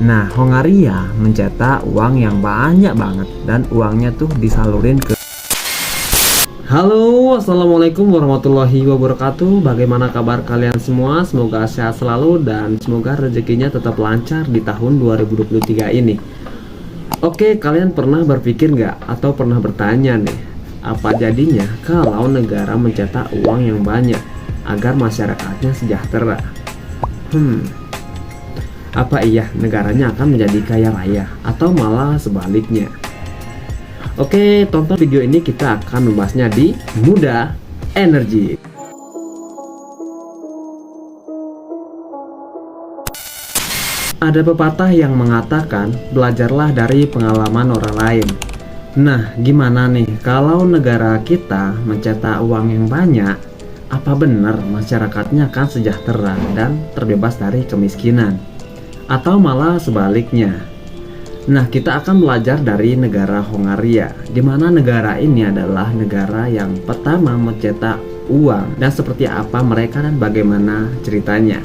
Nah, Hongaria mencetak uang yang banyak banget dan uangnya tuh disalurin ke. Halo, assalamualaikum warahmatullahi wabarakatuh. Bagaimana kabar kalian semua? Semoga sehat selalu dan semoga rezekinya tetap lancar di tahun 2023 ini. Oke, kalian pernah berpikir nggak atau pernah bertanya nih, apa jadinya kalau negara mencetak uang yang banyak agar masyarakatnya sejahtera? Apa iya negaranya akan menjadi kaya raya atau malah sebaliknya? Oke, tonton video ini, kita akan membahasnya di Muda Energi. Ada pepatah yang mengatakan, belajarlah dari pengalaman orang lain. Nah, gimana nih kalau negara kita mencetak uang yang banyak? Apa benar masyarakatnya akan sejahtera dan terbebas dari kemiskinan? Atau malah sebaliknya? Nah, kita akan belajar dari negara Hongaria, di mana negara ini adalah negara yang pertama mencetak uang dan seperti apa mereka dan bagaimana ceritanya.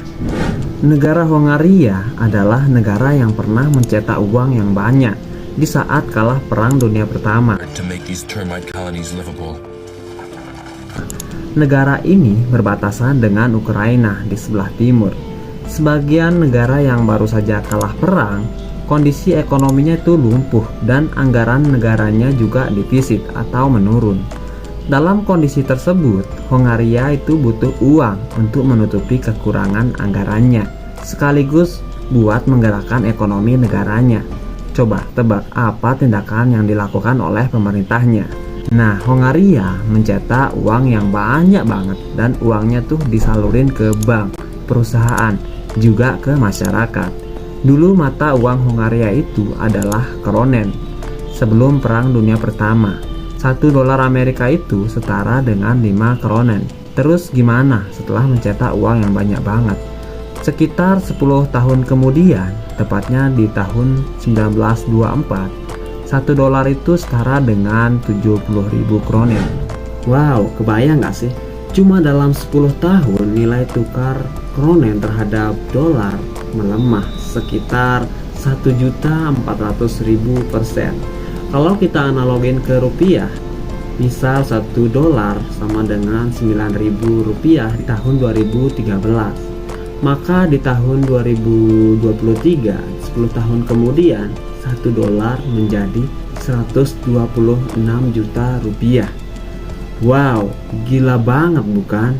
Negara Hongaria adalah negara yang pernah mencetak uang yang banyak di saat kalah Perang Dunia Pertama. Negara ini berbatasan dengan Ukraina di sebelah timur. Sebagian negara yang baru saja kalah perang, kondisi ekonominya itu lumpuh dan anggaran negaranya juga defisit atau menurun. Dalam kondisi tersebut, Hongaria itu butuh uang untuk menutupi kekurangan anggarannya, sekaligus buat menggerakkan ekonomi negaranya. Coba tebak apa tindakan yang dilakukan oleh pemerintahnya? Nah, Hongaria mencetak uang yang banyak banget dan uangnya tuh disalurin ke bank, perusahaan, juga ke masyarakat. Dulu mata uang Hongaria itu adalah kronen. Sebelum Perang Dunia Pertama, $1 Amerika itu setara dengan 5 kronen. Terus gimana setelah mencetak uang yang banyak banget? Sekitar 10 tahun kemudian, tepatnya di tahun 1924, $1 itu setara dengan 70.000 kronen. Wow, kebayang gak sih? Cuma dalam 10 tahun nilai tukar kronen terhadap dolar melemah sekitar 1.400.000%. Kalau kita analogin ke rupiah, misal $1 sama dengan 9.000 rupiah di tahun 2013, maka di tahun 2023, 10 tahun kemudian, $1 menjadi 126 juta rupiah. Wow, gila banget bukan?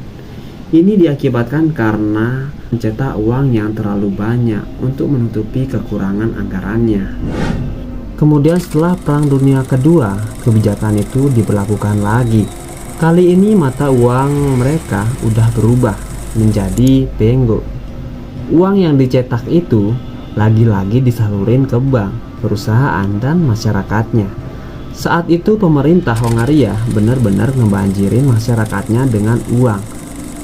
Ini diakibatkan karena mencetak uang yang terlalu banyak untuk menutupi kekurangan anggarannya. Kemudian setelah Perang Dunia Kedua, kebijakan itu diberlakukan lagi. Kali ini mata uang mereka udah berubah menjadi pengo. Uang yang dicetak itu lagi-lagi disalurin ke bank, perusahaan, dan masyarakatnya. Saat itu pemerintah Hongaria benar-benar ngebanjirin masyarakatnya dengan uang.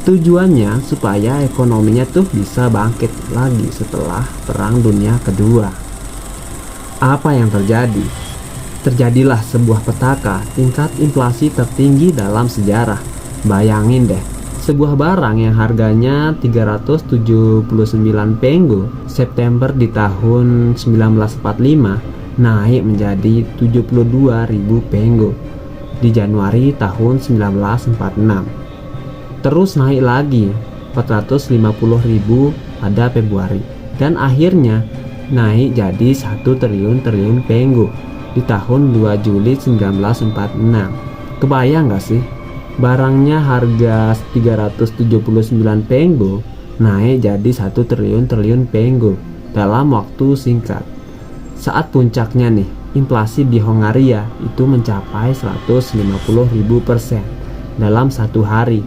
Tujuannya supaya ekonominya tuh bisa bangkit lagi setelah Perang Dunia Kedua. Apa yang terjadi? Terjadilah sebuah petaka tingkat inflasi tertinggi dalam sejarah. Bayangin deh, sebuah barang yang harganya 379 pengo September di tahun 1945 naik menjadi 72.000 pengo di Januari tahun 1946. Terus naik lagi 450.000 pada Februari dan akhirnya naik jadi 1 triliun pengo di tahun 2 Juli 1946. Kebayang gak sih? Barangnya harga 379 pengo naik jadi 1 triliun pengo dalam waktu singkat. Saat puncaknya nih, inflasi di Hongaria itu mencapai 150.000% dalam satu hari.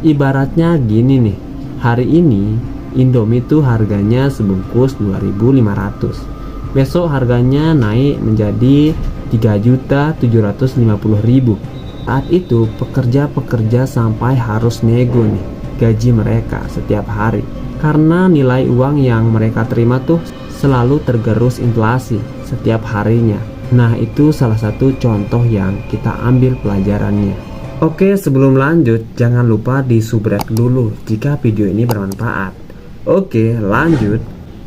Ibaratnya gini nih, hari ini Indomie tuh harganya sebungkus 2.500. Besok harganya naik menjadi 3.750.000. Saat itu pekerja-pekerja sampai harus nego nih gaji mereka setiap hari, karena nilai uang yang mereka terima tuh selalu tergerus inflasi setiap harinya. Nah, itu salah satu contoh yang kita ambil pelajarannya. Oke, sebelum lanjut, jangan lupa di subscribe dulu jika video ini bermanfaat. Oke, lanjut.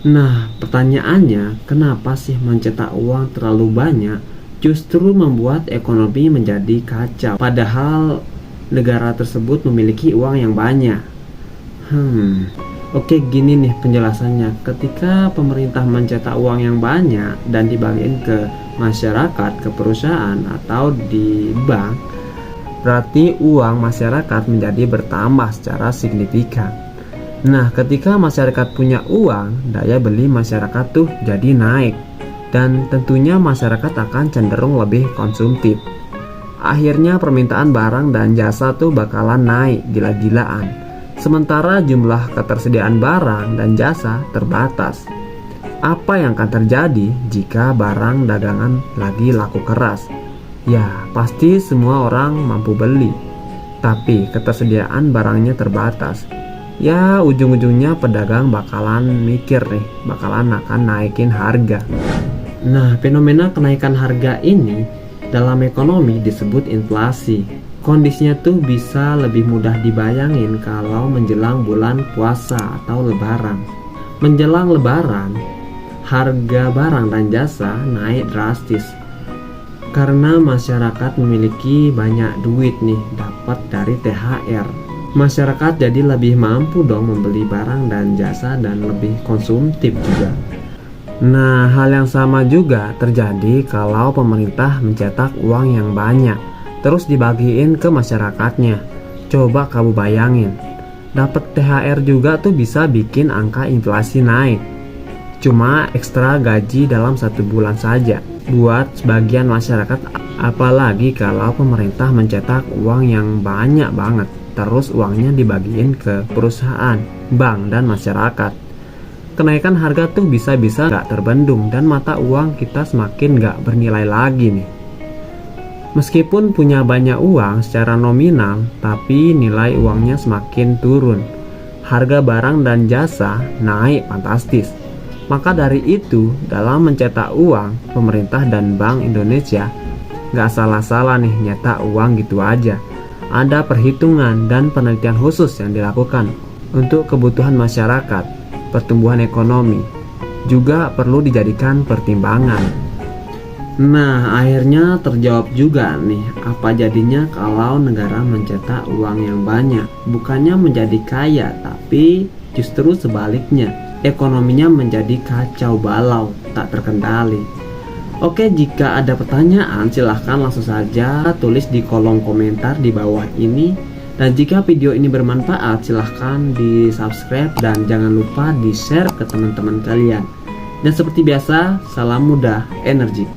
Nah, pertanyaannya, kenapa sih mencetak uang terlalu banyak justru membuat ekonomi menjadi kacau, padahal negara tersebut memiliki uang yang banyak? Oke, gini nih penjelasannya. Ketika pemerintah mencetak uang yang banyak dan dibagiin ke masyarakat, ke perusahaan, atau di bank, berarti uang masyarakat menjadi bertambah secara signifikan. Nah, ketika masyarakat punya uang, daya beli masyarakat tuh jadi naik, dan tentunya masyarakat akan cenderung lebih konsumtif. Akhirnya permintaan barang dan jasa tuh bakalan naik gila-gilaan, sementara jumlah ketersediaan barang dan jasa terbatas. Apa yang akan terjadi jika barang dagangan lagi laku keras? Ya, pasti semua orang mampu beli, tapi ketersediaan barangnya terbatas. Ya, ujung-ujungnya pedagang bakalan mikir nih, bakalan akan naikin harga. Nah, fenomena kenaikan harga ini dalam ekonomi disebut inflasi. Kondisinya tuh bisa lebih mudah dibayangin kalau menjelang bulan puasa atau lebaran. Menjelang lebaran, harga barang dan jasa naik drastis karena masyarakat memiliki banyak duit nih dapat dari THR. Masyarakat jadi lebih mampu dong membeli barang dan jasa dan lebih konsumtif juga. Nah, hal yang sama juga terjadi kalau pemerintah mencetak uang yang banyak terus dibagiin ke masyarakatnya. Coba kamu bayangin, dapat THR juga tuh bisa bikin angka inflasi naik. Cuma ekstra gaji dalam 1 bulan saja buat sebagian masyarakat, apalagi kalau pemerintah mencetak uang yang banyak banget terus uangnya dibagiin ke perusahaan, bank, dan masyarakat. Kenaikan harga tuh bisa-bisa gak terbendung dan mata uang kita semakin gak bernilai lagi nih. Meskipun punya banyak uang secara nominal, tapi nilai uangnya semakin turun. Harga barang dan jasa naik fantastis. Maka dari itu, dalam mencetak uang, pemerintah dan Bank Indonesia gak salah-salah nih nyetak uang gitu aja. Ada perhitungan dan penelitian khusus yang dilakukan untuk kebutuhan masyarakat. Pertumbuhan ekonomi juga perlu dijadikan pertimbangan. Nah, akhirnya terjawab juga nih, apa jadinya kalau negara mencetak uang yang banyak? Bukannya menjadi kaya, tapi justru sebaliknya, ekonominya menjadi kacau balau, tak terkendali. Oke, jika ada pertanyaan silahkan langsung saja tulis di kolom komentar di bawah ini. Dan jika video ini bermanfaat silahkan di subscribe dan jangan lupa di share ke teman-teman kalian. Dan seperti biasa, salam muda energi.